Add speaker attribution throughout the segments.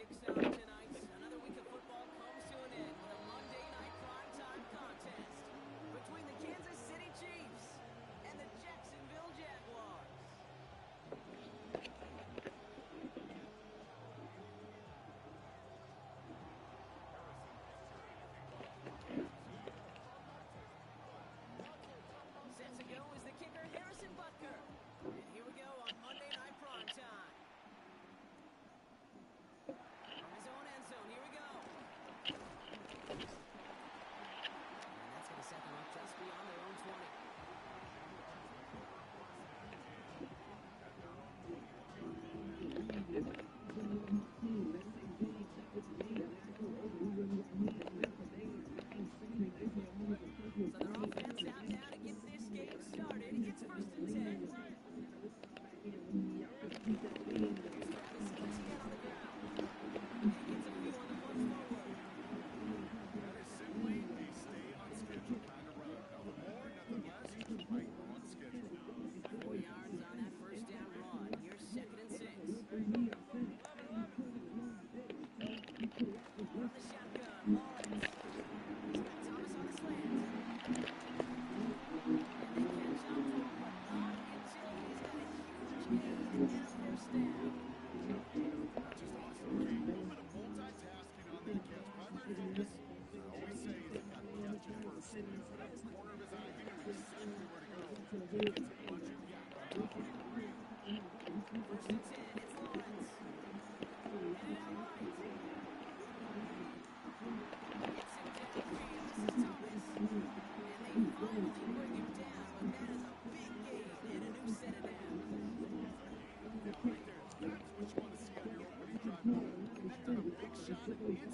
Speaker 1: kicks off tonight. Another week of football comes to an end with a Monday night primetime contest between the Kansas City Chiefs and the Jacksonville Jaguars. Set to go is the kicker, Harrison Butker. And here we go on Monday night primetime. From his own end zone, here we go. And that's going to set them up just beyond their own 20. So their offense out now to get this game started. It's 1st and 10. Here's Travis Etienne on the ground. And he gets a few on the push forward.
Speaker 2: That is simply a stay on schedule kind of run. Nothing more, nothing less, just right on schedule.
Speaker 1: 4 yards on that first down run. Here's 2nd and 6. From the shotgun, Lawrence. He's got Thomas on the slant. And they catch up to him, but not until he's got a huge gain and a first down.
Speaker 2: Not just awesome, a little bit of multitasking on that catch. Primary focus, I always say, is you got to catch it first. Put it out the corner of his eye, he knew exactly where to go. It's a bunch of gap on top of him.
Speaker 1: 1st and 10, it's Lawrence. Headed out right. Gets him downfield. This is Thomas. And they finally bring him down, but that is a big gain and a new set of downs.
Speaker 2: Yeah, right there. That's what you want to see on your opening drive. Connect on a big shot instantly. You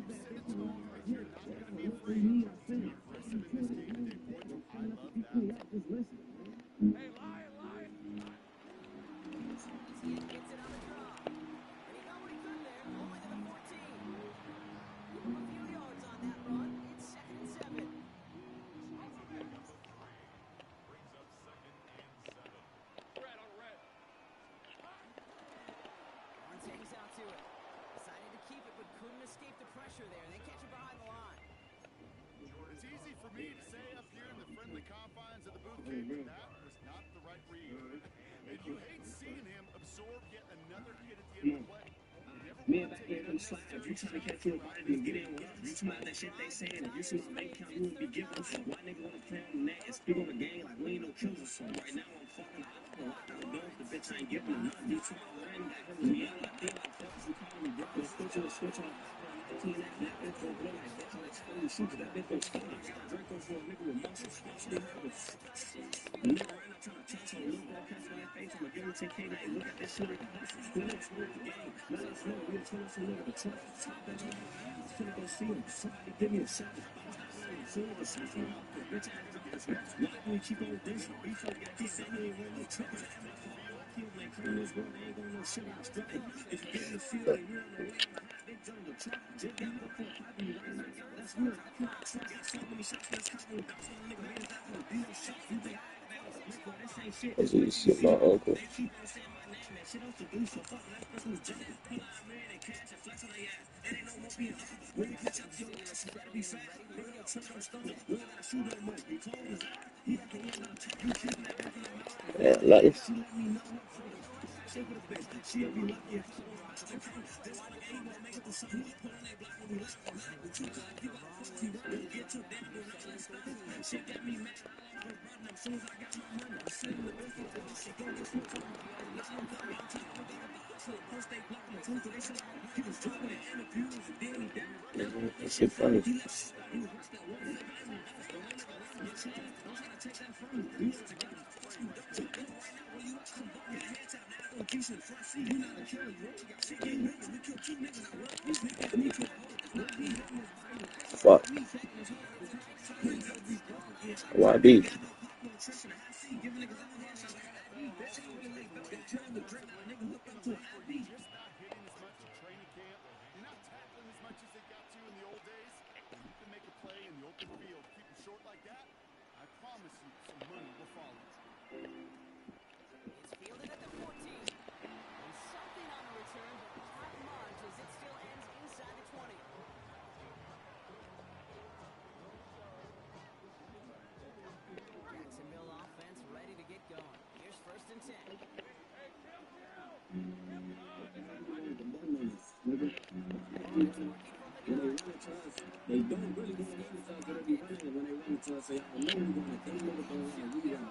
Speaker 2: set a tone like you're not going to be afraid to be aggressive in this game today, boys. I love that. Hey, Lion!
Speaker 1: Etienne gets it on the draw. And he got what he could there, only to the 14. Give him a few yards on that run. It's 2nd and 7.
Speaker 2: Brings up 2nd and 7. Red on red.
Speaker 1: Lawrence hangs out to it. Decided to keep it, but couldn't escape the pressure there. They catch it behind the line.
Speaker 2: It's easy for me to say up here in the friendly confines of the booth cave, but that was not the right read. And you hate seeing him absorb yet another hit at the end of the play.
Speaker 3: Me and back there on the slide, if you trying to catch your body and get in with us, you smell that shit they saying, if you see my bank account, you wouldn't be giving us. Why nigga wanna play on the net and speak on the game like we ain't no killers? So right now I'm fucking out for a lot of bills, the bitch ain't giving enough. You try to win that him, me out like they like fuck, you calling me bro, the switch on. 19 that bitch gon' blow like bitch, I'm exposing shooters, that bitch gon' stun. I got a Draco for a nigga with muscles, still nervous. Nigga right now trying to touch on a little ball, catch my face, I'ma give him 10K, like look at this shit like a hustle. Split up, split the game, let us know, we told us a nigga to trust. Finna go see him, somebody give me a shot. Soon as the shit from out, the bitch ass drop this match. Why do we keep on dishing? Before you keep saying you ain't win no trouble. People ain't coming this world, they ain't gon' know shit about struggle. If you get in the field, then we on the way, I'm high, they jump the truck. Jake got up for a poppy, right back out, that's real. I put the truck, got so many shots, let's cop them. Bounce on a nigga, man, that for the beat on shots. You think this ain't shit.
Speaker 4: This shit, my uncle.
Speaker 3: They keep on saying my name, that shit off the booth, so fuck that person's Jake. Pull out a man and cash and flex on their ass. It ain't no more being up. When we catch up, yo, you better be fast. Bring up truck on stomach, we ain't gotta shoot no more. You close his eye, he got the one on top, you keep that bitch in the mouth.
Speaker 4: Yeah, like,
Speaker 3: She let me know up front. Shake with a bitch, she'll be lucky if I don't watch the paint. This one ain't gonna make it to something. Put on that block when we lock on that. Too good, you got fuck you. Don't get too damn when I let's go. Shit got me mad. I lost her brother. As soon as I got my money, I'm sitting in the booth with this shit. Go get smoked on. Let's go put me on top. I'm gonna the hustle. Post they block on the tooth. They said he was dropping the interviews. Then he down.
Speaker 4: that shit funny.
Speaker 3: He left shit. He was worse than one. Don't try to take that from me. We was together before you done. So right now, when you watch the ball, your head tap down on piece in the front seat. You not a killer. You only got 15 niggas. We killed 2 niggas. I run. These niggas need to hold. It's not me hitting his body.
Speaker 4: Fuck. YB.
Speaker 2: Just not hitting as much at training camp. You're not tackling as much as they got to in the old days. When you can make a play in the open field, keep them short like that, I promise you some money will follow.
Speaker 1: It's fielded at the 14. And something on the return, but not much as
Speaker 3: don't really want to run into us, but they be running when they run into us. So y'all know we running. Them niggas don't run. We run.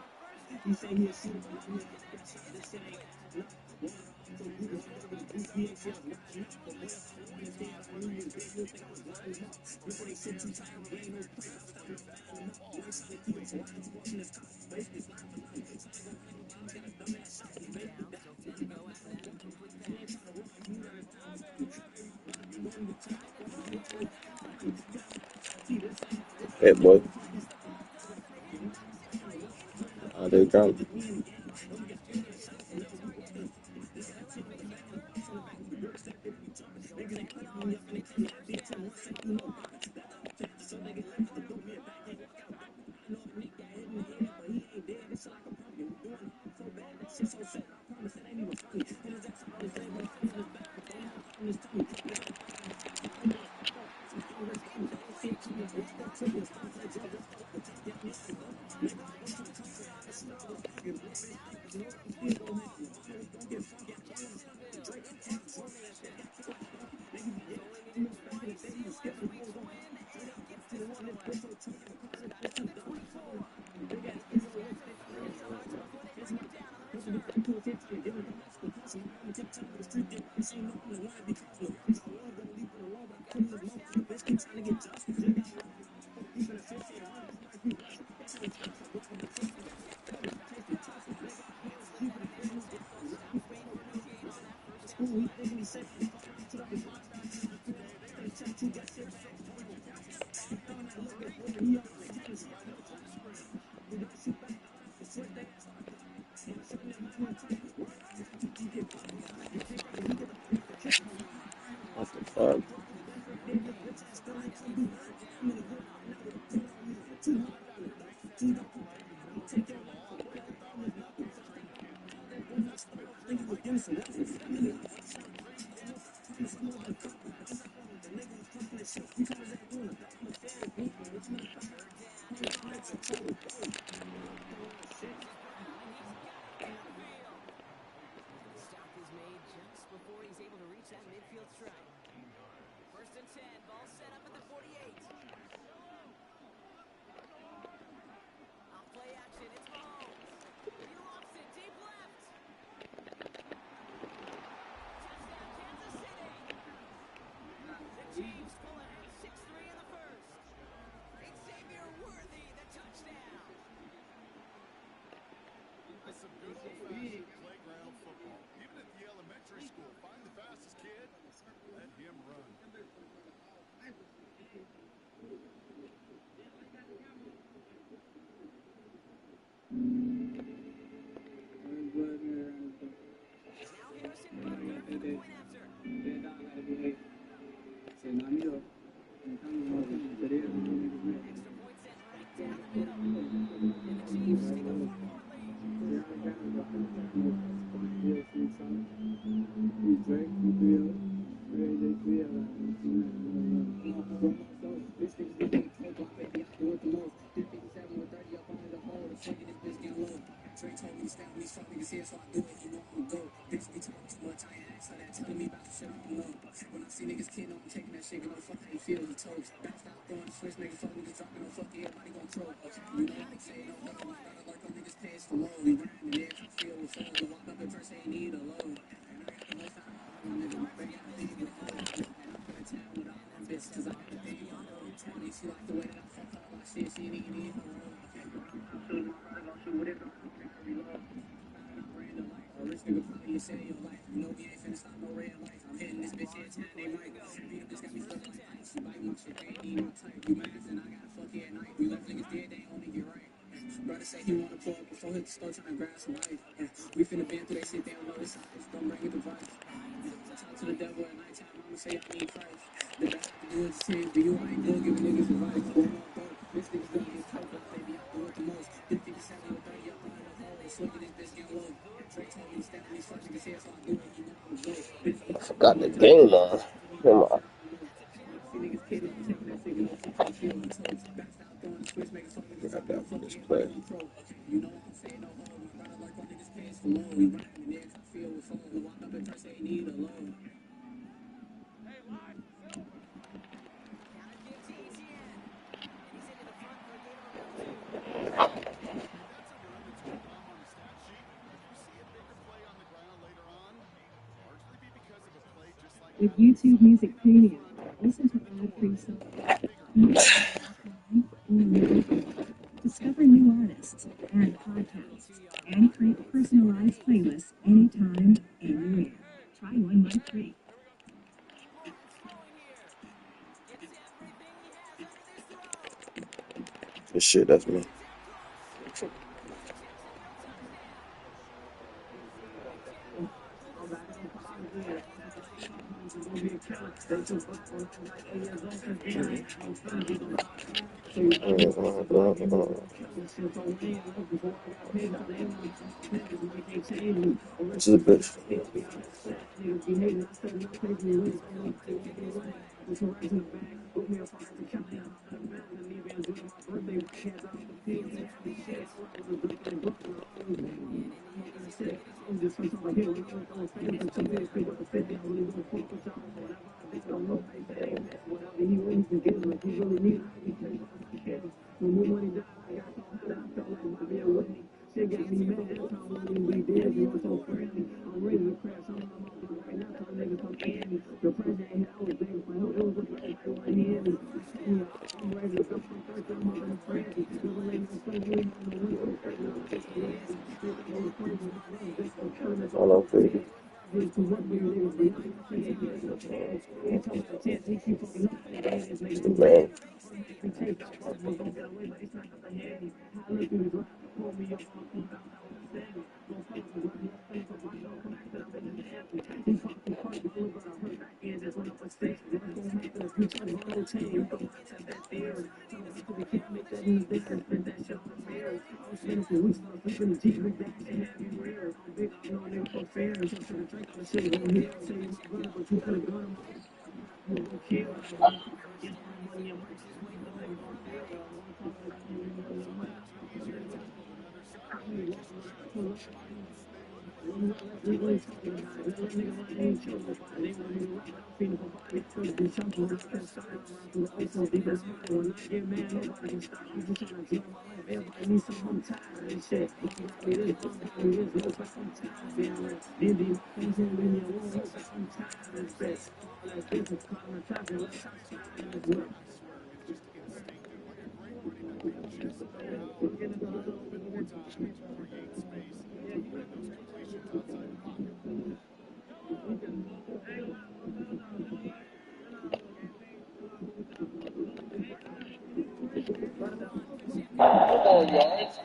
Speaker 3: He say he a shooter, but now he a bitch. This shit ain't enough. One of the two group, one of the group, PXL's riding up. But boy, I wanted dead. I knew you was dead. You think I was lying up. Before they shit too tired, we ain't no play. I'm starting to fatten them up. Boy, something keep it quiet. I'm watching this cop. Basically slime for nothing. So I go play with I got a dumbass shot. He basically died.
Speaker 1: Still 10 to go after that incomplete pass.
Speaker 3: You ain't trying to run like you got a down. You know you can tell.
Speaker 4: Hey, boy. They drunk. What the fuck?
Speaker 1: Stop is made just before he's able to reach that midfield stripe. First and 10, ball set up at the 48. Off play action, it's Mahomes. He lofts it deep left. Touchdown, Kansas City. The Chiefs pull ahead 6-3 in the first. Xavier Worthy, the touchdown.
Speaker 2: That's some good old-fashioned playground football. Even at the elementary school, find the fastest kid, let him run.
Speaker 1: Now Harrison Butker for the point after. Extra point sent right down the middle. And the Chiefs take a 4-point lead.
Speaker 4: Got the game on. Come on. Right back for this play.
Speaker 1: Counter gives easy
Speaker 3: With YouTube Music Premium, listen to ad-free songs. Discover new artists, add podcasts, and create personalized playlists anytime, anywhere. Try 1 month free.
Speaker 4: This shit, that's me. This is a bitch. Hello, baby. It's the man.
Speaker 5: Yards.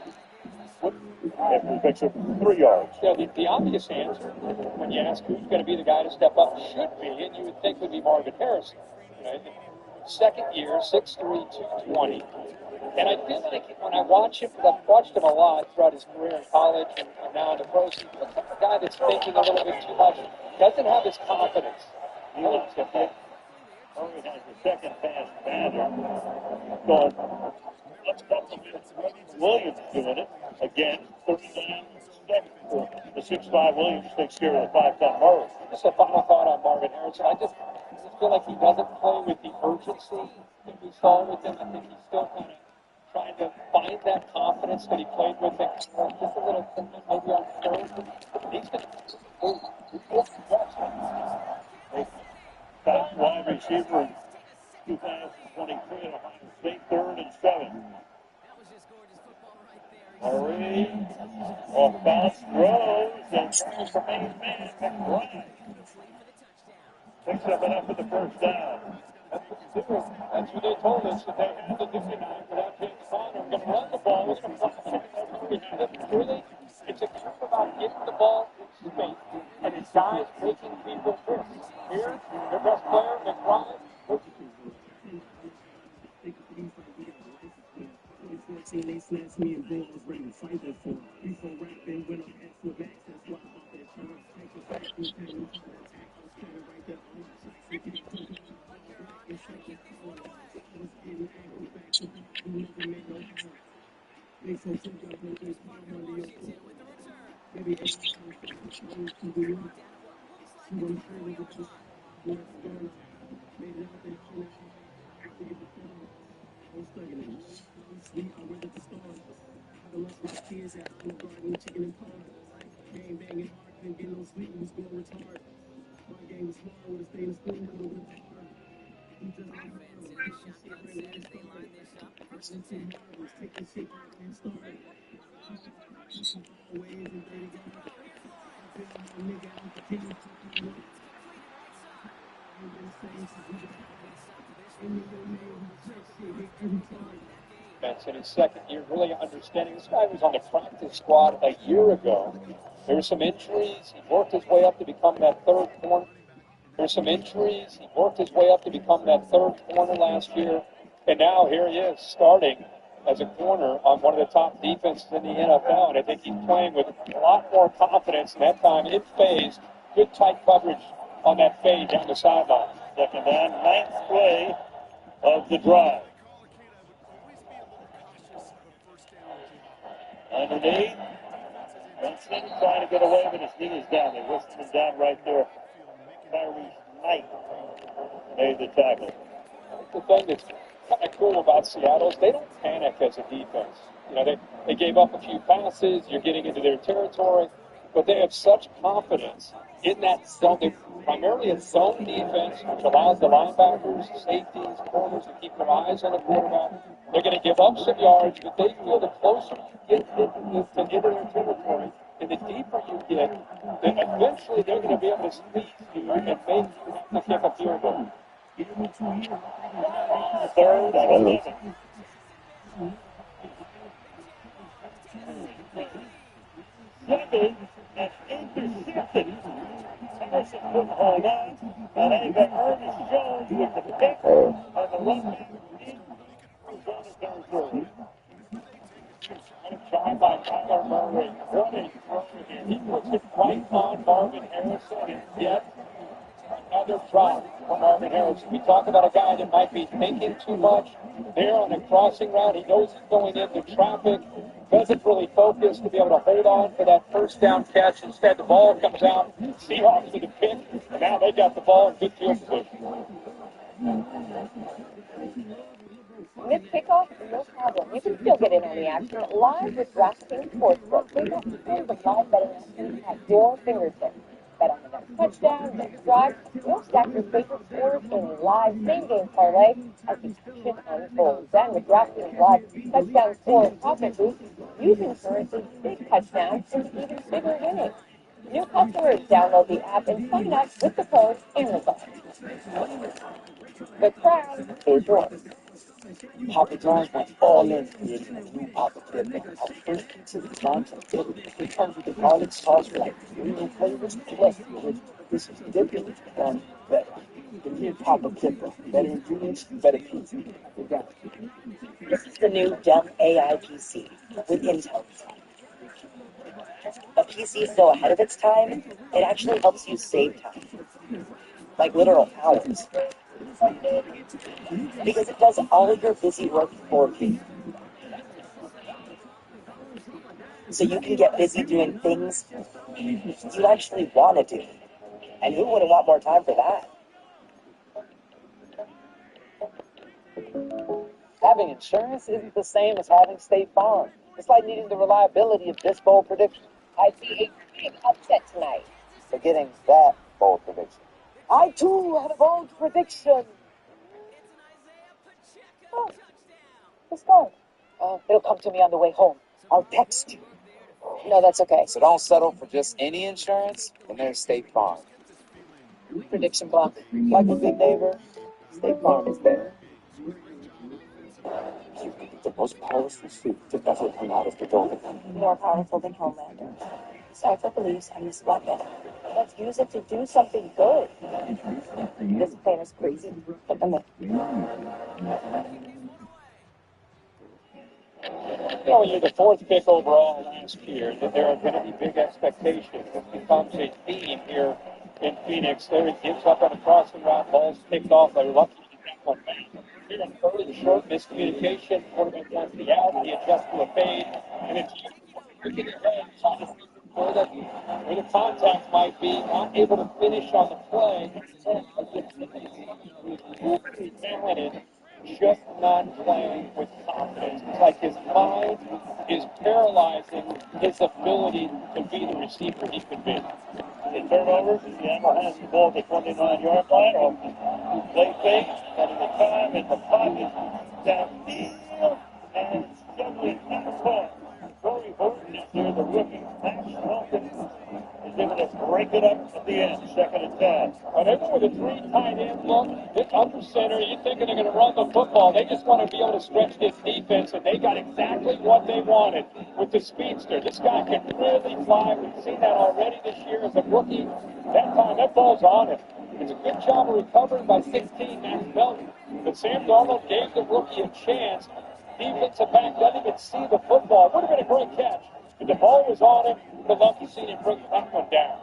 Speaker 5: After he picks up 3 yards. Yeah, the obvious answer when you ask who's going to be the guy to step up should be, and you would think would be Marvin Harrison. You know, second year, 6'3", 220. And I feel like when I watch him, because I've watched him a lot throughout his career in college and now in the pros, he looks like a guy that's thinking a little bit too much, doesn't have his confidence. He looks at that. Only has the second pass Madden. Thought, let's Williams doing it. Again, 39 second quarter. The 6'5" Williams takes care of the 5'10" Murray. Just a final thought on Marvin Harrison. I just feel like he doesn't play with the urgency that we saw with him. I think he's still kind of trying to find that confidence that he played with it. Just a little, maybe on third. He's going to top wide receiver in 2023 at Ohio State, 3rd and 7. Murray off bounce throws and throws for main man McBride. Picks up enough for the first down. That's what they told us that they had to do tonight without James Conner. We're going to run the ball. It's really, it's a group about getting the ball in space and it's guys making people miss. Here, their best player, McBride.
Speaker 3: They snatched me and Bill was ready to fight that for. Before rapping, when I'm asked for max, that's why I thought that time. Take the fact, we can't look at that tax. I was standing right there on my side. We can't put it on. It's like it's cold. I was getting angry back to back. We never made no harm. They so took up with this palm under your foot. Baby, it's time for you to do it. You want to share with you. Let's go. Made it out there. After you perform. I'm stuck in it. Sleep, I read the stars. I lost my kids at Olive Garden, chicken and pie. Gang banging hard, couldn't get no sleep, was going retarded. My game
Speaker 1: Offense in the shotgun set as they line this up. First and 10.
Speaker 5: In his second year, really understanding. This guy was on the practice squad a year ago. There were some injuries. He worked his way up to become that third corner. There's some injuries. He worked his way up to become that third corner last year. And now here he is starting as a corner on one of the top defenses in the NFL. And I think he's playing with a lot more confidence. And that time it phased. Good tight coverage on that fade down the sideline.
Speaker 6: Second down, ninth play of the drive. Underneath. Winston trying to get away, but his knee is down. They whistled him down right there. Tyrese Knight made the tackle.
Speaker 5: The thing that's kind of cool about Seattle is they don't panic as a defense. You know, they gave up a few passes. You're getting into their territory, but they have such confidence in that zone. They're primarily a zone defense, which allows the linebackers, safeties, corners to keep their eyes on the quarterback. They're going to give up some yards, but they feel the closer you get into their territory and the deeper you get, then eventually they're going to be able to squeeze you and make you have to kick a field goal.
Speaker 6: Third and 11. Second and intercepted. Harrison couldn't hold on. And then you got Ernest Jones with the pick on the left territory.
Speaker 5: Try by Tyler Murray. What a throw here. He puts it right on Marvin Harrison, and yet another drop for Marvin Harrison. We talk about a guy that might be thinking too much. There on a crossing route, he knows he's going into traffic, doesn't really focus to be able to hold on for that first down catch. Instead, the ball comes out. Seahawks with a pick, and now they got the ball in good field position.
Speaker 7: Mid kickoff, no problem. You can still get in on the action live with DraftKings Sportsbook. They got tons of live betting action at your fingertips. Bet on the next touchdown, next drive, or stack your favorite scores in a live same-game parlay as the action unfolds. And with DraftKings Live touchdown score and profit boost, you can turn a big touchdown into even bigger winnings. New customers download the app and sign up with the code Amazon. The crown is yours.
Speaker 8: Papa John's went all in creating a new Papa Dip. Our first pizza is non-dip. It comes with the garlic sauce for like premium flavors plus the original. This is dipping on better. The new Papa Dipper. Better ingredients, better pizza. We got it.
Speaker 9: This is the new Dell AI PC with Intel design. A PC so ahead of its time, it actually helps you save time. Like literal hours. Because it does all of your busy work for you. So you can get busy doing things you actually want to do. And who wouldn't want more time for that?
Speaker 8: Having insurance isn't the same as having State Farm. It's like needing the reliability of this bold prediction.
Speaker 7: I see a big upset tonight.
Speaker 8: Forgetting that bold prediction. I too had a bold prediction. Oh, it's gone. It'll come to me on the way home. I'll text you.
Speaker 7: No, that's okay.
Speaker 8: So don't settle for just any insurance, and there's State Farm.
Speaker 7: Prediction block.
Speaker 8: Like a good neighbor, State Farm is there. You can get the most powerful suit to ever come out of the building.
Speaker 9: More powerful than Homelander. Cypher believes I'm his weapon. Let's use it to do something good. This plan is crazy, but I'm
Speaker 5: You know, you're the fourth pick overall last year, that there are going to be big expectations. It becomes a theme here in Phoenix. There it gives up on a crossing route, balls picked off. They're lucky to get one man. Here in third and short, miscommunication. Quarterback wants the out, he adjusts to a fade, and it's looking ahead, trying to see where the contact might be, not able to finish on the play. Talented, just not playing with confidence. It's like his mind is paralyzing his ability to be the receiver he could be.
Speaker 6: The turnover, yeah. has the ball at the 29-yard line. Off play fake, cutting the time in the pocket, downfield, and it's juggling, not caught. Corey Horton is there, the rookie. Max Wilson is able to break it up at the end, 2nd and 10.
Speaker 5: Whenever with a 3 tight end look, this under center, you're thinking they're going to run the football. They just want to be able to stretch this defense, and they got exactly what they wanted with the speedster. This guy can really fly. We've seen that already this year as a rookie. That time, that ball's on him. It's a good job of recovering by 16, Max Belton. But Sam Darnold gave the rookie a chance. Defensive back doesn't even see the football. Would have been a great catch. If the ball was on him, the lucky seen him bring that one down.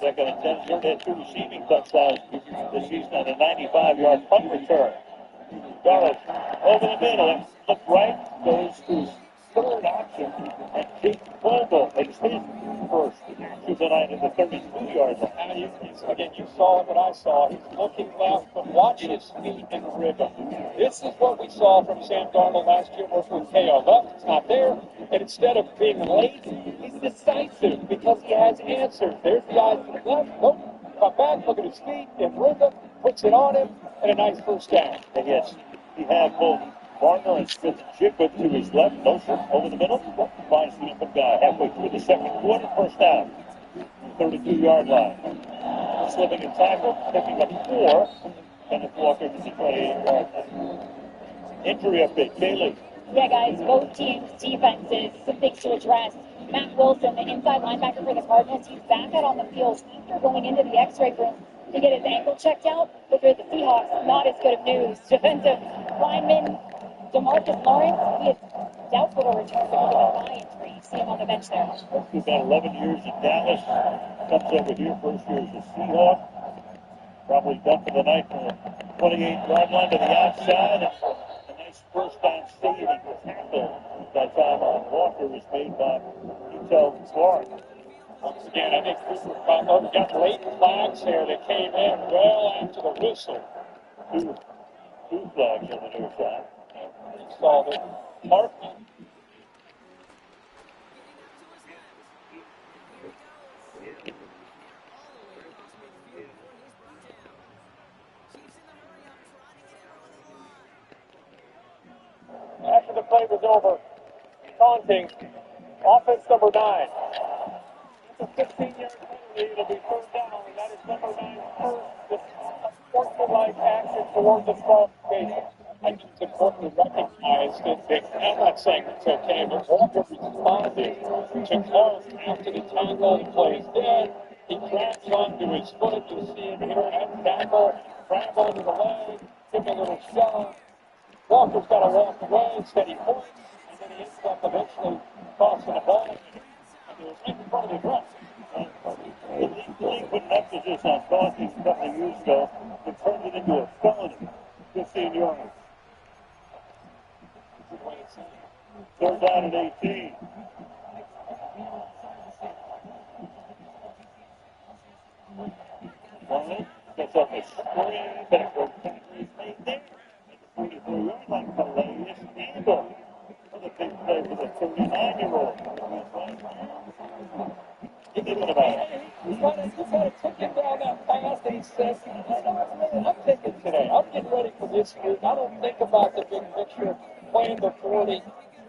Speaker 6: 2nd and 10, Jordan had 2 receiving touchdowns this season on a 95-yard punt return. Dallas over the middle, look right, goes to his 3rd option, and Jake Colville makes his first to the line at the 32-yard line.
Speaker 5: Again, you saw what I saw. He's looking left, but watch his feet and rhythm. This is what we saw from Sam Darnold last year working with KO. Left, it's not there, and instead of being late, he's decisive because he has answers. There's the eyes to the left, nope, come back, look at his feet and rhythm, puts it on him, and a nice first down.
Speaker 6: And yes, he had both Barner and Smith-Jigba to his left, Motion over the middle, finds the open guy halfway through the 2nd quarter, first down, 32-yard line. Slipping a tackle, picking up 4, Kenneth Walker to the 28-yard line. Injury update, Kaylee.
Speaker 10: Yeah, guys, both teams' defenses, some things to address. Matt Wilson, the inside linebacker for the Cardinals, he's back out on the field after going into the x-ray room to get his ankle checked out. But for the Seahawks, not as good of news. Defensive lineman DeMarcus Lawrence, he is doubtful to return because of a thigh injury. You see him on the bench there.
Speaker 6: He's got 11 years in Dallas. Comes over here, first year as a Seahawk. Probably done for the night from the 28-yard line to the outside. A nice first down saving tackle that time on Walker was made by Etel Clark.
Speaker 5: Once again, I think Cooper Butler got late flags here that came in well after the whistle.
Speaker 6: Two flags on the near side.
Speaker 5: You saw that Martin. After the play was over, taunting, offense number 9. It's a 15-yard penalty. It'll be 3rd down, and that is number 9's first sportsmanlike action toward the qualification. I think it's important to recognize that I'm not saying it's okay, but Walker responded to Clark after the tackle. The play is dead. He grabs onto his foot. You see him here at tackle, grab onto the leg, give a little shove. Walker's got to walk away, instead he points, and then he ends up eventually tossing the ball. And it was right in front of the dress.
Speaker 6: The league put an emphasis on taunting a couple of years ago and turned it into a felony, 15 yards. 3rd down at 18. Barnett gets up a screen, backward country made there. 44-yard line hilarious handle for the big play for the 39-year-old. Give it about it.
Speaker 5: You got to take him down that fast, and he says, I'm thinking today. I'm getting ready for this year. I don't think about the big picture, playing the 40.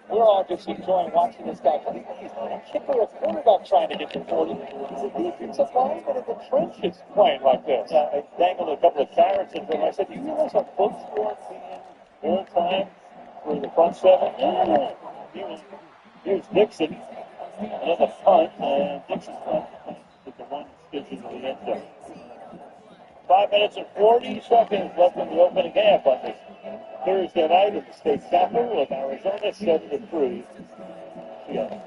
Speaker 5: We're all just enjoying watching this guy. He's not a kicker or a quarterback trying to get to 40. He's a defensive lineman in the trenches playing like this.
Speaker 6: I dangled a couple of carrots in front of him. I said, do you realize how close you are to being all-time for the front 7? Here's Dixon. Another punt, and Dixon's punt with the one stitch into the end zone. 5 minutes and 40 seconds left in the opening half on this Thursday night at the state capital of Arizona, 7-3. Yeah.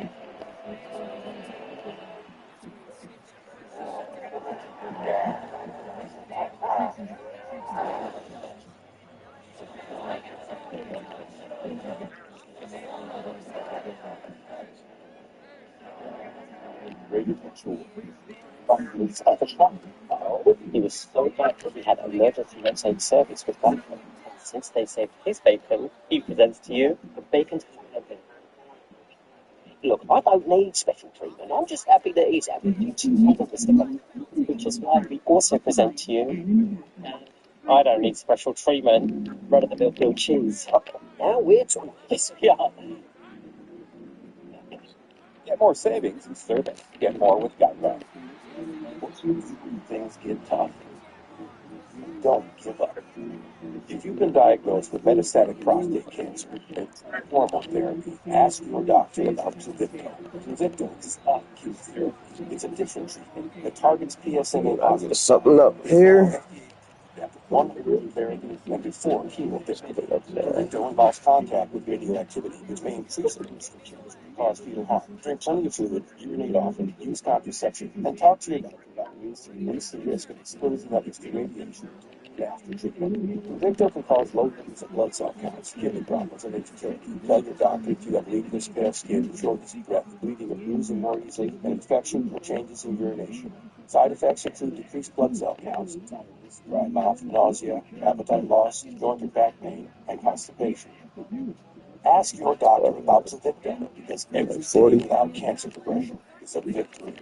Speaker 8: He was so glad that he had emergency roadside service with bacon. Since they saved his bacon, he presents to you the bacon bacon. Look, I don't need special treatment. I'm just happy that he's happy. Hold on a second. which is why we also present to you. And I don't need special treatment. Run-of-the-mill grilled cheese. Now we're talking. Yes, we are.
Speaker 5: Get more savings and service. Get more with Geico. Things get tough. Don't give up. If you've been diagnosed with metastatic prostate cancer and hormone therapy, ask your doctor about Pluvicto. Pluvicto is not chemotherapy. It's a different treatment that targets PSMA positive.
Speaker 4: There's something up here.
Speaker 5: After one radiotherapy and before chemotherapy. Pluvicto involves contact with radioactivity, which may increase the risk of cancer and cause fetal harm. Drink plenty of fluid, urinate often, use contraception, and talk to your doctor about ways to reduce the risk of exposing others to radiation after treatment. Pluvicto can cause low levels of blood cell counts, kidney problems, and infertility. Tell your doctor if you have bleeding, pale skin, shortness of breath, bleeding or bruising more easily, an infection, or changes in urination. Side effects include decreased blood cell counts, tiredness, dry mouth, nausea, appetite loss, joint or back pain, and constipation. Ask your doctor about Pluvicto because every city without cancer progression is a victory.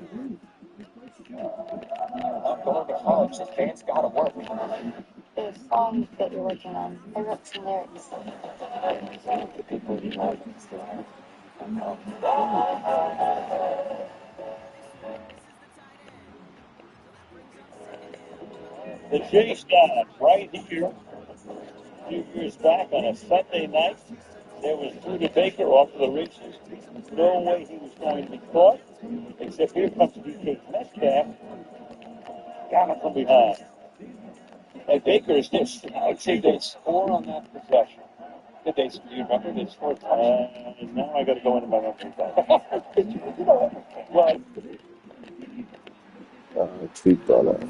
Speaker 8: I'm going to college. This band's got to work.
Speaker 10: The song that you're working on, I wrote some lyrics.
Speaker 8: The people you know still
Speaker 6: The chase died right here a few years back on a Sunday night. There was Judah Baker off to the races. No way he was going to be caught, except here comes DK Metcalf. Got him from behind. And Baker is this. I'd say they score on that possession. Did they? Do you remember they scored? Now I got to go into my memory bank. You know everything. Well,
Speaker 4: Tweaked on that.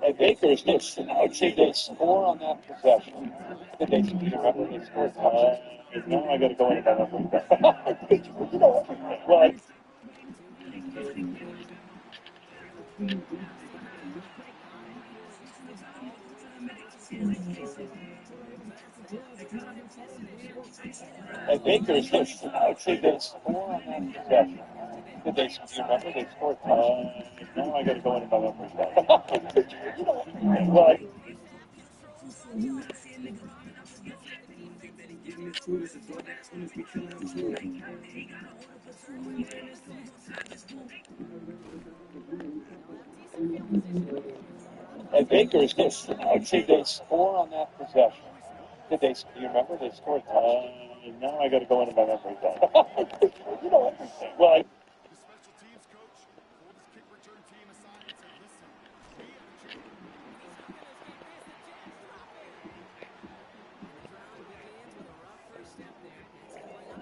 Speaker 6: And Baker is this. I'd say they score on that possession. Did they? Do you remember they scored? Now I got to go into my memory bank. You know everything. Well, and Baker is this. I'd say they score on that possession. Did they? Do you remember they scored? Now I got to go into my memory bank. You know everything. Well, and Baker is this. I'd say they score on that possession. Did they? Do you remember they scored? Now I got to go into my memory bank. You know everything. Well,
Speaker 2: The special teams coach pulled his kick return team aside and said, listen, we have a chance.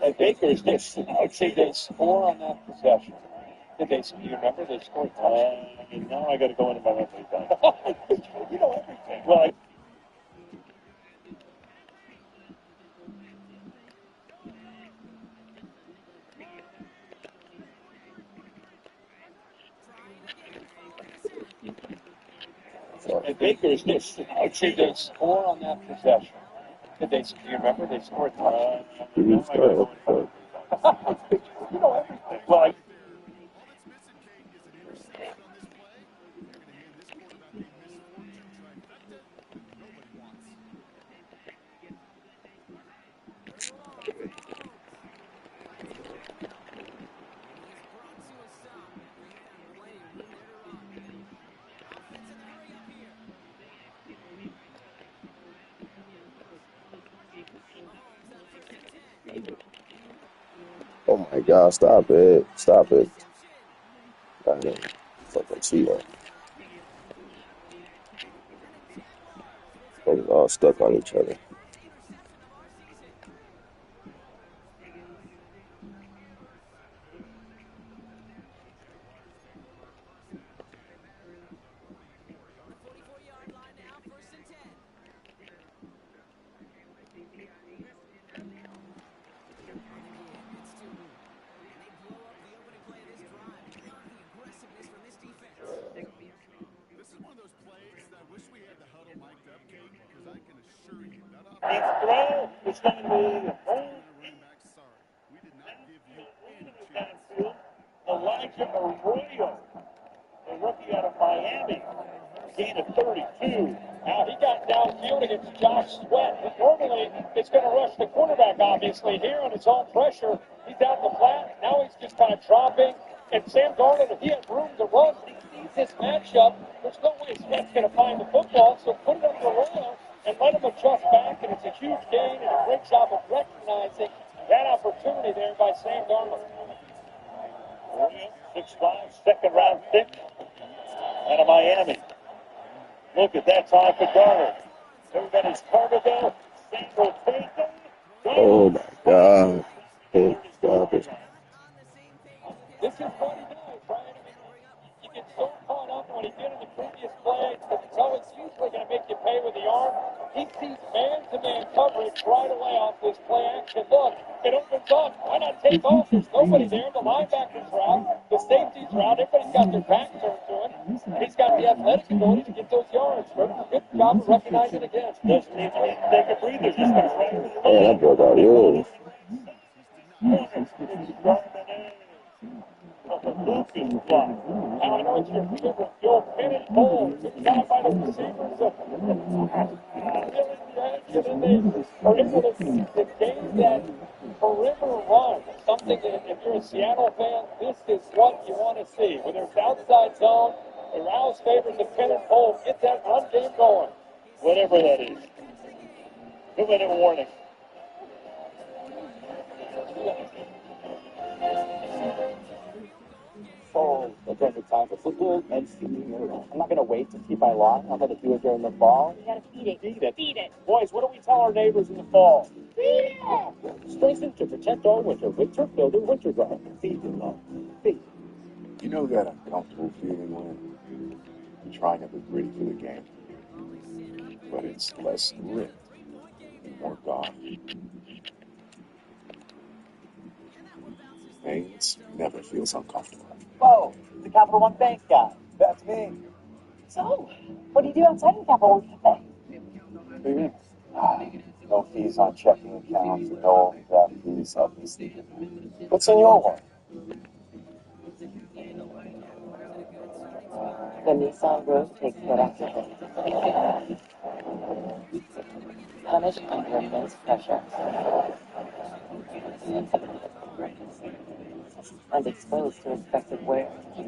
Speaker 6: and Baker is this. I'd say they score on that possession. Did they? Do you remember they scored? Now I got to go into my memory bank. You know everything. Well, and Baker is this. I'd say they score on that possession. Did they? Do you remember they scored? Now I got to go into my memory bank. You know everything. Well,
Speaker 2: All that's missing, Kate, is an interception on this play. They're going to hand this quarterback a misfortune trifecta that nobody wants.
Speaker 4: Oh my god, stop it. Stop it. I didn't fucking see that. They was all stuck on each other.
Speaker 2: This is one of those plays that I wish we had the huddle mic'd up, Kate, because
Speaker 6: It's going to be
Speaker 2: Running back, sorry. We did not give you any chance.
Speaker 6: Elijah Arroyo, the rookie out of Miami. Gain of 32.
Speaker 5: Now he got downfield against Josh Sweat. Normally it's going to rush the quarterback, obviously. Here on his own pressure, he's out in the flat. Now he's just kind of dropping. And Sam Darnold, if he had room to run, but he sees this matchup, there's no way Sweat's going to find the football. So put it under Arroyo and let him adjust back. And it's a huge gain and a great job of recognizing that opportunity there by Sam Darnold.
Speaker 6: 6'5", second-round pick out of Miami. Look at that time for Darnold. Everybody's Carvajal, Sandro Tate.
Speaker 4: Oh my God. Hey, stop it.
Speaker 5: This is what he does, right? I mean, you get so caught up in what he did in the previous play because it's always usually going to make you pay with the arm. He sees man-to-man coverage right away off this play action. Look, it opens up. Why not take off? There's nobody there. The linebacker's route, the safety's route. Everybody's got their back turned to him. He's got the athletic ability to get those yards. Good job of recognizing again.
Speaker 6: Doesn't even need to take a breather. Just goes right to the
Speaker 4: Man, that broke out yours.
Speaker 6: Lucas block.
Speaker 5: Now I know it's your favorite, Joe Pennant Bowl. Good job by the receivers of reeling the action, and they are able to gain that perimeter run. Something that if you're a Seattle fan, this is what you want to see. Whether it's outside zone, the Rouse favors the Pennant Bowl. Get that run game going.
Speaker 6: Whatever that is. 2-minute warning.
Speaker 8: So, the perfect time for football and feeding it. I'm not going to wait to keep my line. I'm going to do it during the fall.
Speaker 7: You gotta feed it.
Speaker 8: Feed it.
Speaker 7: Feed it.
Speaker 8: Boys, what do we tell our neighbors in the fall? Feed it! Strengthen to protect all winter with Turf Builder Winter Guard. Feed them love. Feed.
Speaker 11: You know that uncomfortable feeling when you're trying to be ready for the game, but it's less grit and more God. Things never feels uncomfortable.
Speaker 8: Whoa, the Capital One Bank guy. That's me.
Speaker 7: So, what do you do outside of Capital One Cafe?
Speaker 8: What do you mean? No fees on checking accounts, no overdraft fees, obviously. What's in your one?
Speaker 9: The Nissan Rogue takes proactive. Punish under immense pressure. And exposed to expected wear. You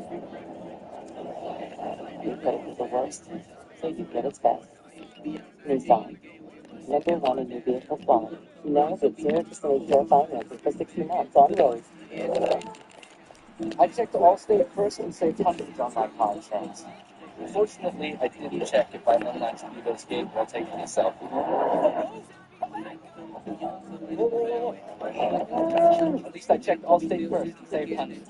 Speaker 9: put it with the worst, so you get its best. Nissan. Number one in new vehicle quality. Now with 0% APR financing for 60 months on road.
Speaker 8: I checked Allstate first and saved hundreds on my car insurance. Unfortunately, I didn't check if I unlatched Vivo's gate while taking a selfie. At least I checked Allstate first and saved hundreds.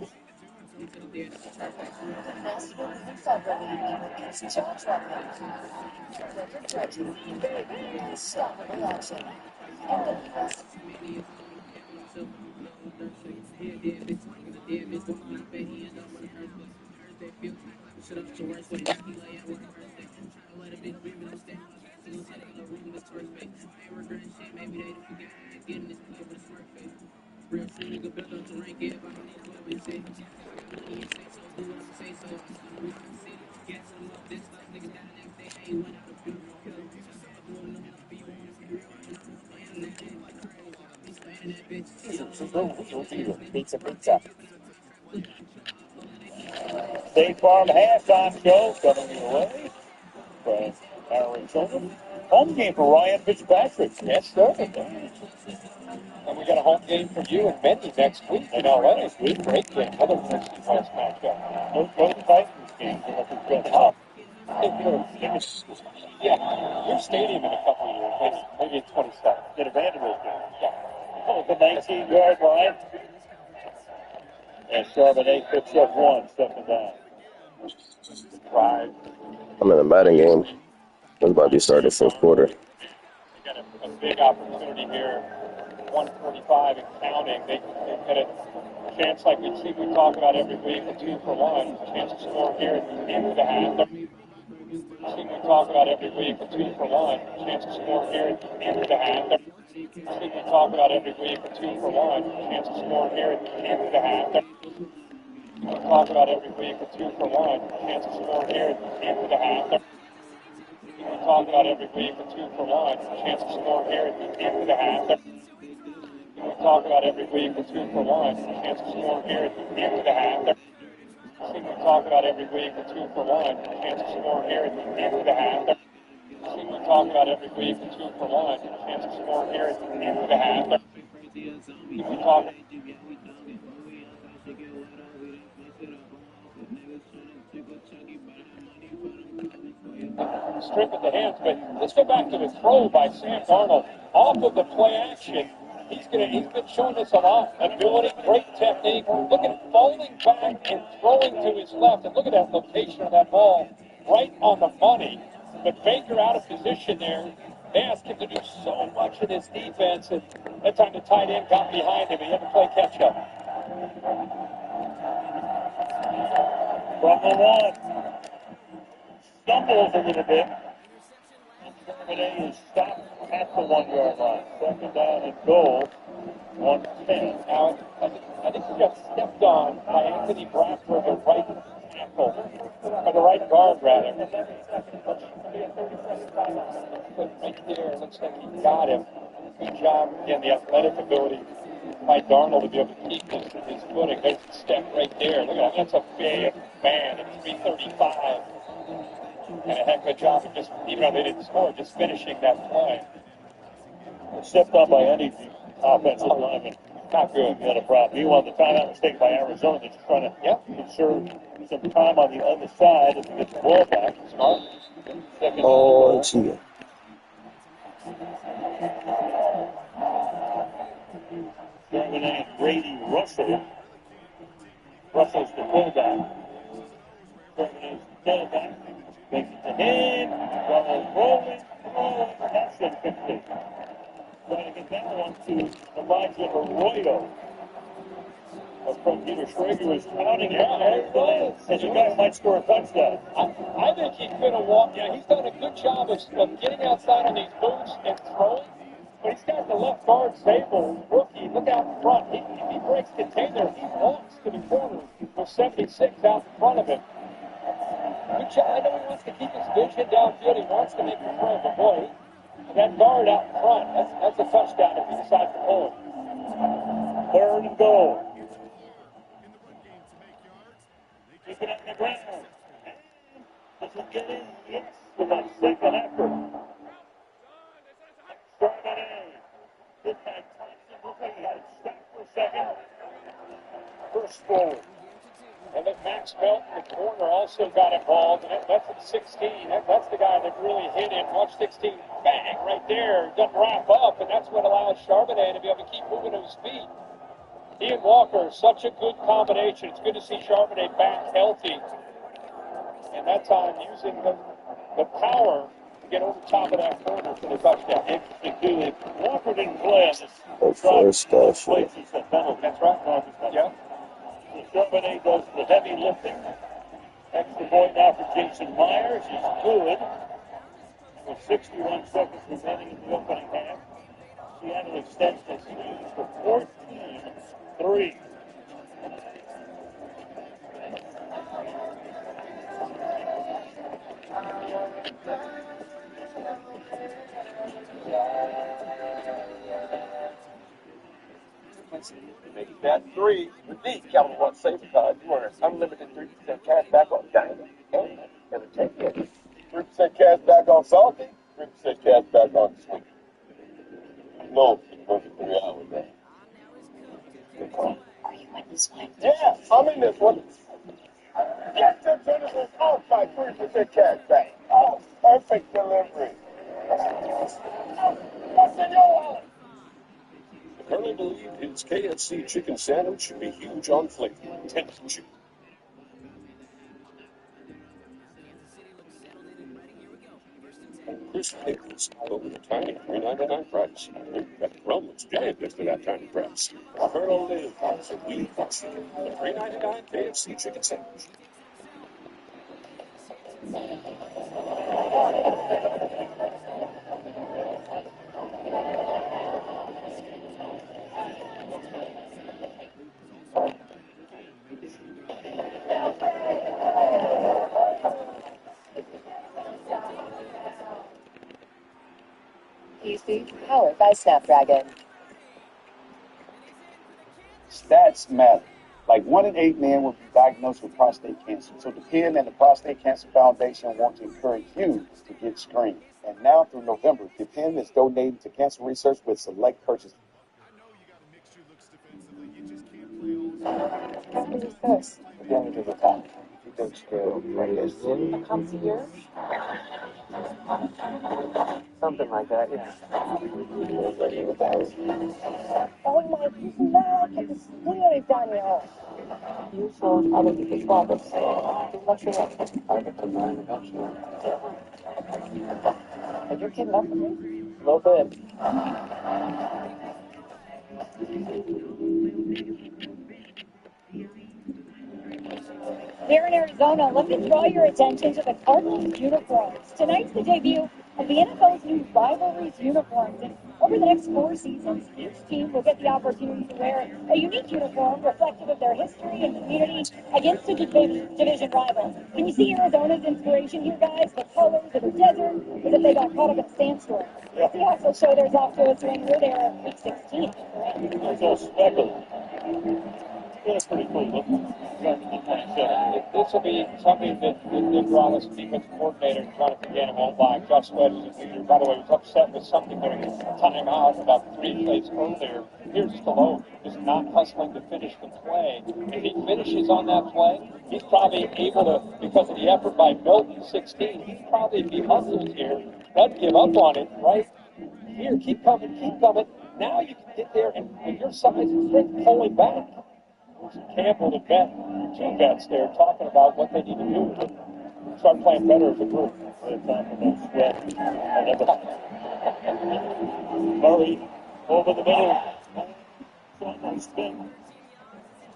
Speaker 8: Pizza.
Speaker 6: State Farm halftime show coming your way from Arizona. Home game for Ryan Fitzpatrick. Yes, sir.
Speaker 5: And we got a home game for you and Mendy next week in LA. This week, great game. Another first matchup.
Speaker 6: No Titans game. Oh.
Speaker 5: Yeah, your stadium in a couple of years, maybe in 27.
Speaker 6: Get a Vanderbilt game.
Speaker 5: Yeah.
Speaker 6: Oh, the 19-yard line. And Charbonnet picks up one, stepping down.
Speaker 5: Right.
Speaker 4: I'm in the Madden game. It's about to start the fourth quarter.
Speaker 5: We got a big opportunity here. 145 and counting. They get a chance like we talk about every week, a 2-for-1. Chance to score here at the end of the half. We talk about every week, a 2-for-1. Chance to score here at the end of the half. I think we talk about every week a 2 for 1. Chance of scoring here at the end of the half. We talk about every week a 2 for 1. Chance of scoring here at the end of the half. We talk about every week a 2 for 1. Chance of scoring here at the end of the half. We talk about every week a 2 for 1. Chance of scoring here at the end of the half. I think we talk about every week a 2 for 1. Chance of scoring here at the end of the half. I think we talk about every week a 2 for 1. Chance of scoring here at the end of the half. I think we talk. Strip at the hands, but let's go back to the throw by Sam Darnold off of the play action. He's been showing us a lot of ability, great technique. Look at him falling back and throwing to his left, and look at that location of that ball, right on the money. But Baker out of position there. They asked him to do so much in his defense, and that time the tight end got behind him. He had to play catch up.
Speaker 6: From the one. Stumbles a little bit. Germany is stopped at the 1 yard line. Second down and goal. 110.
Speaker 5: Now, I think he got stepped on by Anthony Bradford, the right tackle, or the right guard, rather. Right there, it looks like he got him. Good job, again, the athletic ability by Darnold to be able to keep his footing. There's a step right there. Look at that. That's a big man at 335. And a heck of a job of just, even though they didn't score, just finishing that play.
Speaker 6: Stepped on by any offensive lineman.
Speaker 5: Not good.
Speaker 6: He had a problem. He wanted the timeout was taken by Arizona. They're just trying to conserve some time on the other side and get the ball back.
Speaker 5: Smart.
Speaker 4: Oh, cheater.
Speaker 6: Germany and Brady Russell. Russell's the fullback. Germany's the tailback. Makes it to him. Rolling. That's incomplete. Trying to get that one to Elijah Arroyo. From Peter Schrager was counting it. And the guy might score a touchdown.
Speaker 5: I think he could have walked. Yeah, he's done a good job of getting outside on these boots and throwing. But he's got the left guard, Sable, rookie. Look out in front. If he breaks container, he walks to the corner with 76 out in front of him. Good job. I know he wants to keep his vision downfield. He wants to make the throw, but boy, that guard out in front, that's a touchdown if he decides to pull it.
Speaker 6: 3rd and goal. Keep it on the ground. Does he get in? Yes, with a second effort. Chardonnay. This time Thompson looked like he had it stopped for a second. First forward.
Speaker 5: And then Max Melton, the corner, also got involved. And that's at 16. That's the guy that really hit him. Watch 16, bang, right there. Doesn't wrap up, and that's what allows Charbonnet to be able to keep moving to his feet. He and Walker, such a good combination. It's good to see Charbonnet back healthy. And that time using the power to get over top of that corner for the touchdown.
Speaker 6: Interesting, too. Walker didn't play on this.
Speaker 4: First touchdown.
Speaker 5: That's right. Yeah.
Speaker 6: Charbonnet does the heavy lifting. Extra point now for Jason Myers. He's good. With 61 seconds remaining in the opening half, Seattle extends this lead to 14-3.
Speaker 12: Make that 3 with the Capital One Saver Card. You earn unlimited 3% cash back on dining and entertainment. 3% cash back on salty, 3% cash back on sweet. No, for 3 hours.
Speaker 9: Are you in this one?
Speaker 12: Yeah, I'm in this one. Get your Genesis off by 3% cash back. Oh, perfect delivery. What's in your wallet?
Speaker 11: Curly believed his KFC chicken sandwich should be huge on flavor. Temperature. Crisp pickles, but with a tiny $3.99 price. That rum looks giant for that tiny price. Colonel Live wants a really chicken. The $3.99 KFC chicken sandwich.
Speaker 7: Technology, powered by Snapdragon.
Speaker 6: Stats matter. Like 1 in 8 men will be diagnosed with prostate cancer. So the PEN and the Prostate Cancer Foundation want to encourage you to get screened. And now through November, the PEN is donating to cancer research with select purchases.
Speaker 7: Who's this?
Speaker 8: The young to the top. He thinks they're players.
Speaker 7: A concierge?
Speaker 8: Something like that, yeah.
Speaker 7: Oh my God, que te estoy, Daniel.
Speaker 8: You saw other people's fathers. Not sure. I get to mine eventually.
Speaker 7: Are you kidnapping me?
Speaker 8: A little bit.
Speaker 10: Here in Arizona, let me draw your attention to the Cardinals uniforms. Tonight's the debut of the NFL's new rivalries uniforms. And over the next 4 seasons, each team will get the opportunity to wear a unique uniform reflective of their history and community against a division rival. Can you see Arizona's inspiration here, guys? The colors of the desert, as if they got caught up in a sandstorm. The Seahawks will show theirs off to us when we're there at week 16.
Speaker 6: It's all speculative. That's pretty cool.
Speaker 5: This will be something that Rollins, defensive coordinator, Jonathan Gannon, won't like. Josh Sweat is a leader. By the way, he was upset with something during his timeout about 3 plays earlier. Here's Stallone, just not hustling to finish the play. If he finishes on that play, he's probably able to, because of the effort by Milton, 16, he'd probably be hustled here. Doesn't give up on it, right? Here, keep coming, keep coming. Now you can get there and with your size and strength, pull him back. Campbell and vet, 2 vets there talking about what they need to do to start playing better as a group.
Speaker 6: Murray over the middle. Nice spin.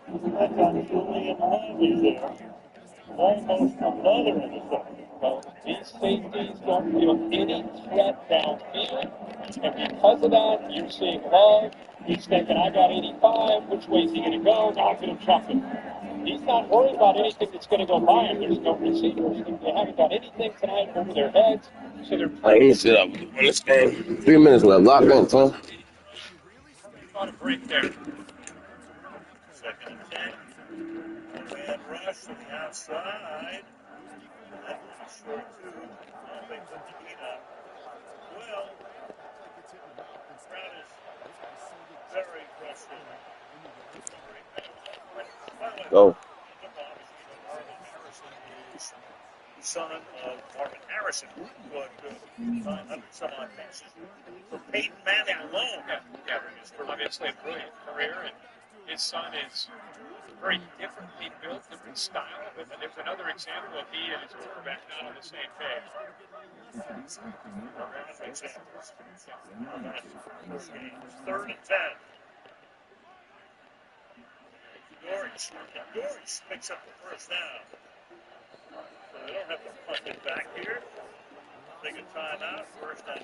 Speaker 6: That got Julian Riley there. Almost another interception.
Speaker 5: Well, these safeties don't feel any threat downfield, and because of that, you're seeing Love. He's thinking, I got 85. Which way is he going to go? Knock it and chuck it. He's not worried about anything that's going to go by him. There's no receivers. They haven't got anything tonight over their heads, so they're
Speaker 4: Let me sit up on this game. 3 minutes left. Lock in, son.
Speaker 5: on a break there.
Speaker 6: Second and 10. One-man rush to the outside. That was short, too. Nothing but the Enoch. Well, the crowd is very frustrated.
Speaker 4: Go.
Speaker 6: Marvin Harrison is the son of Marvin Harrison, who put 900 some odd passes for Peyton Manning alone.
Speaker 5: Obviously a brilliant career, and his son is very differently built, different style. But there's another example of he and his quarterback not on the same page.
Speaker 6: Third and 10. Dorich picks up the first down. So they don't have to punt it back here. Take a timeout. First down 10.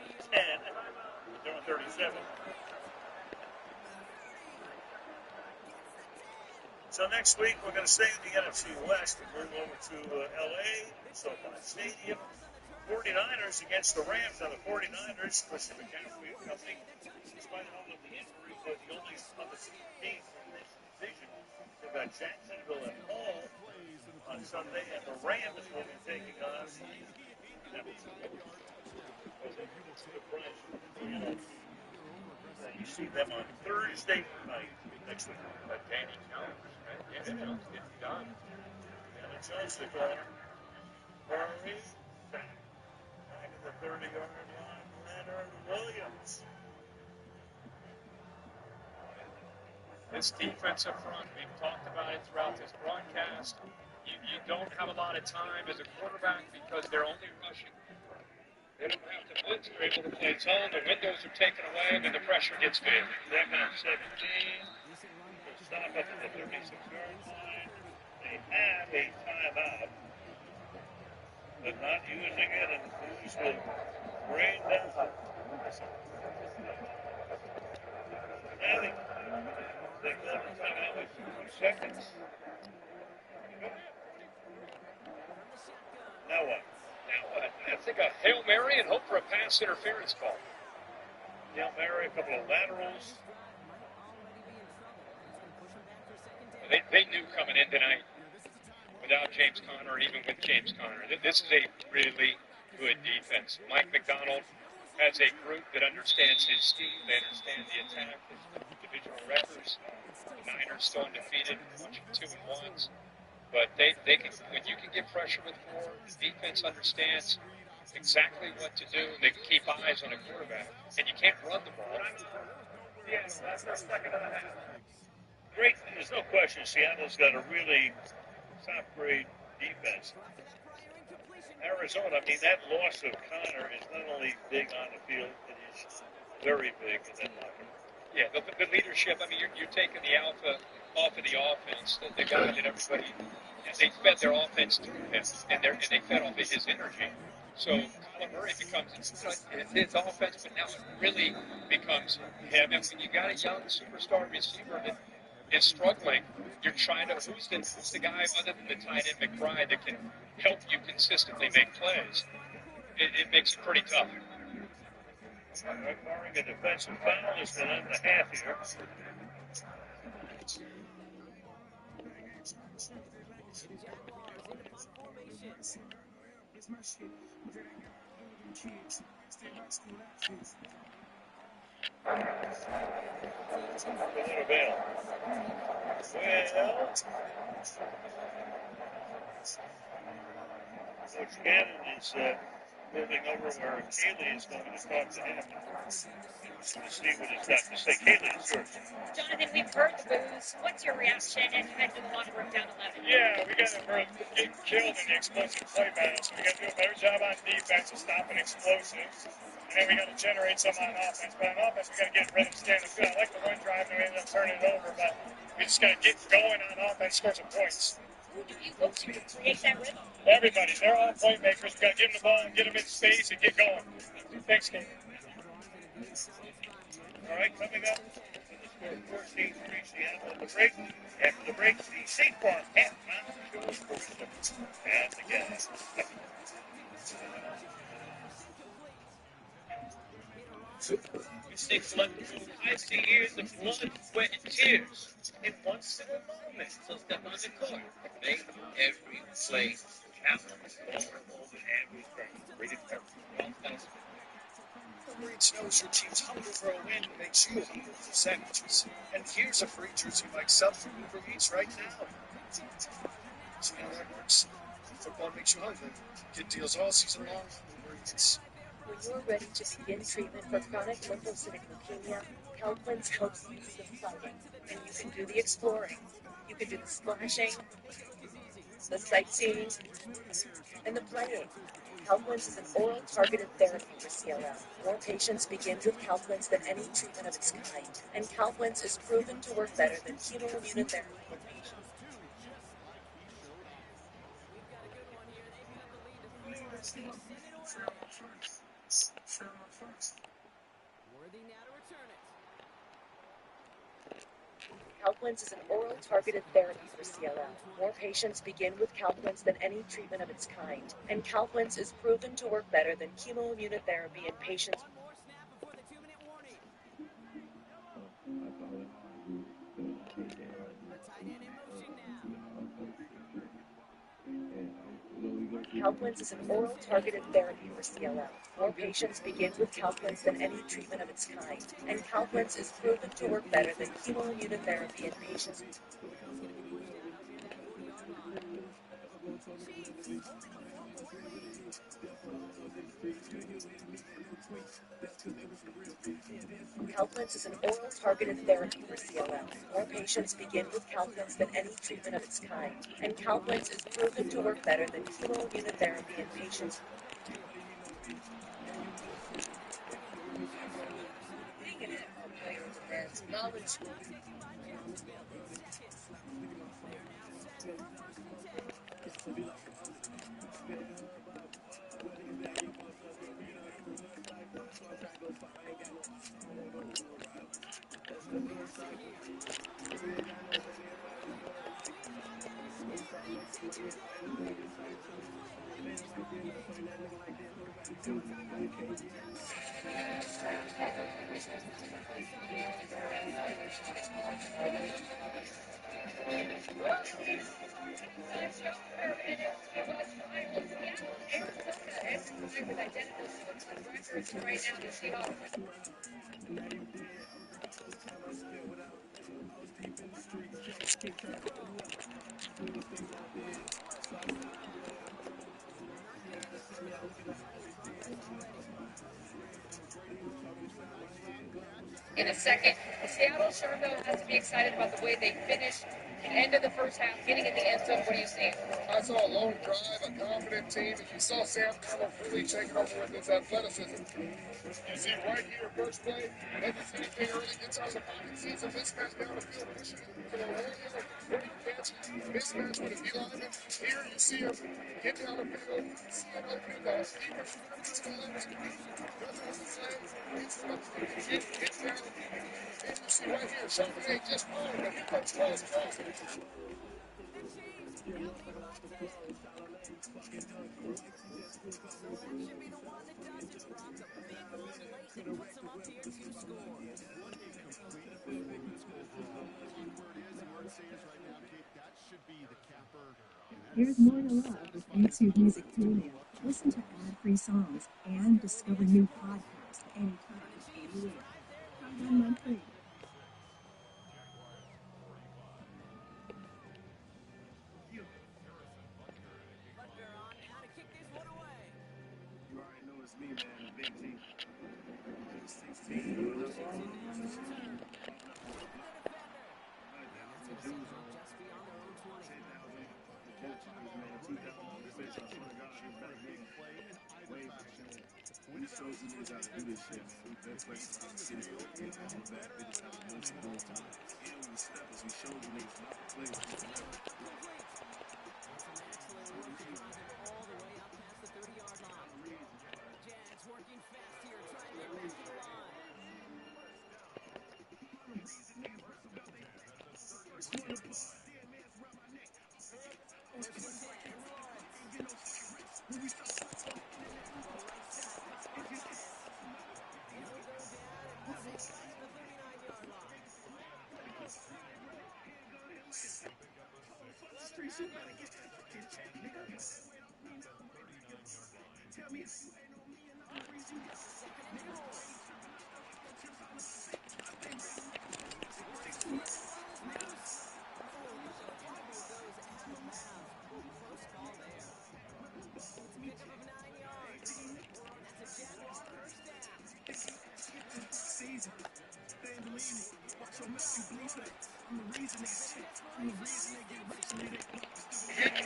Speaker 6: They're on 37. So next week we're going to stay in the NFC West and move over to L.A. SoFi Stadium. 49ers against the Rams. Now the 49ers, Christian McCaffrey and company, despite all of the injuries, are the only other team from this division. They've got Jacksonville at home on Sunday, and the Rams will be taking on you see them on Thursday night next week.
Speaker 5: Danny Jones, right? Danny Jones gets it done.
Speaker 6: Danny Jones, the corner. Murray, back at the 30-yard line. Leonard Williams.
Speaker 5: This defensive front, we've talked about it throughout this broadcast. You don't have a lot of time as a quarterback because they're only rushing. They don't have to blitz. They're able to play zone. The windows are taken away, and then the pressure gets big.
Speaker 6: Second and 17. We'll stop up at the 36-yard line. They have a timeout, but not using it, and Booze will rain down. They call the timeout with 2 seconds. Now what?
Speaker 5: I think a Hail Mary and hope for a pass interference call. Hail Mary, a couple of laterals. They knew coming in tonight, without James Conner, even with James Conner, that this is a really good defense. Mike McDonald has a group that understands his scheme. They understand the attack, his divisional records. The Niners still undefeated, a bunch of 2-1s. But they can, when you can get pressure with four, the defense understands exactly what to do. They can keep eyes on a quarterback, and you can't run the ball.
Speaker 6: Yeah, that's the second and a half. Great. There's no question Seattle's got a really top-grade defense. Arizona, I mean, that loss of Connor is not only big on the field, it is very big in that locker room.
Speaker 5: Yeah, the leadership, I mean, you're taking the alpha off of the offense, the guy that everybody, they fed their offense through him, and they fed off of his energy. So Kyler Murray becomes his offense, but now it really becomes him. And when you got a young superstar receiver that is struggling, you're trying to, who's the guy other than the tight end McBride that can help you consistently make plays? It makes it pretty tough.
Speaker 6: Barring a defensive foul, it's going to end the half here. Well, Coach Gannon is moving over where Kaylee is going to talk to him to see what he's got to say. Kaylee, it's yours.
Speaker 10: Jonathan, we've heard the boos. What's your reaction as you head to the locker room down 11?
Speaker 5: Yeah, we got to get killed in the explosive play battle, so we got to do a better job on defense of stopping explosives. And then we got to generate some on offense. But on offense, we got to get rid of standing good. I like the run drive, and we ended up turning it over, but we just got to get going on offense, score some points.
Speaker 10: Who do you look to create that rhythm?
Speaker 5: Everybody, they're all playmakers. We got to give them the ball and get them in space and get going. Thanks, Kate.
Speaker 6: All right, coming up, the score 14-3, Seattle at the break. After the break, the State Farm halftime show and the gas.
Speaker 5: Mistakes collectible. I see years of blood, sweat, and tears in one single moment. So step on the court. Make every play count. Over everything. Rated
Speaker 8: Reach knows your team's hungry for a win and makes you hungry for sandwiches. And here's a free jersey like sub for Uber Eats right now. See how that works? Football makes you hungry. Get deals all season long on Uber Eats.
Speaker 9: When you're ready to begin treatment for chronic lymphocytic leukemia, Calquence helps you do the fighting, and you can do the exploring. You can do the splashing, the sightseeing, and the playing. Calquence is an oral targeted therapy for CLL. More patients begin with Calquence than any treatment of its kind, and Calquence is proven to work better than chemoimmunotherapy in patients.
Speaker 1: Worthy now to return it.
Speaker 9: Calquence is an oral targeted therapy for CLL. More patients begin with Calquence than any treatment of its kind, and Calquence is proven to work better than chemoimmunotherapy in patients.
Speaker 1: One more snap before the 2-minute warning. The tight end in motion now.
Speaker 9: Calquence is an oral targeted therapy for CLL. More patients begin with Calquence than any treatment of its kind, and Calquence is proven to work better than chemoimmunotherapy in patients. Calquence is an oral targeted therapy for CLL. More patients begin with Calquence than any treatment of its kind, and Calquence is proven to work better than chemoimmunotherapy in patients. Being an NFL player demands knowledge. In a second, Seattle sure though has to be excited about the way they finished the end of the first half, getting in the end zone. What do you see?
Speaker 2: I saw a long drive, a confident team, and you saw Sam Darnold really taking over with his athleticism. You see right here, first play, doesn't see anything early, gets out of the pocket, sees a mismatch down the field, pushing it for a 1-yard, great catch, mismatch with a D lineman. Here you see him get down the field, see an opening, the defense is to left, doesn't want to play, gets down, and you see right here, Charbonnet just fired, but here comes Cross.
Speaker 9: Here's more to love with YouTube Music Premium. Listen to ad-free songs and discover new podcasts anytime, anywhere. Try 1 month free.
Speaker 3: You already know it's me, man, the big G. 16. We showed you niggas how to do this shit, man. We've been playing around the city. We back bitches out the most of those times. And we steppers, we showed you niggas not to play with this.
Speaker 1: Jaggs working fast here, trying to get back to the line.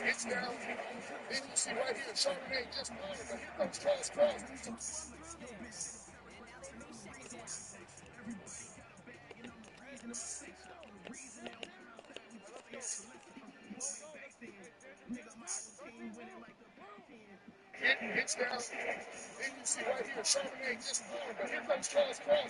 Speaker 2: It's down. Then you see right here, Charbonnet just fired, but here comes Cross. It's down. Then you see right here, Charbonnet just fired, but here comes Cross. It's down.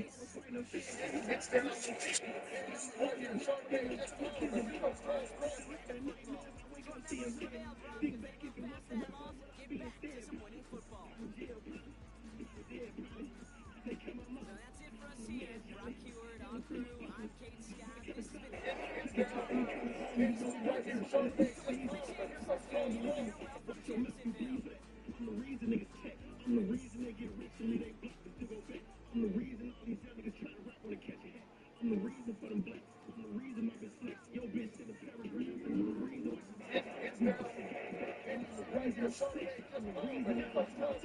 Speaker 2: Then you see right here, Charbonnet just fired, but here comes Cross. Right here, Charbonnet just fired, but here comes Cross.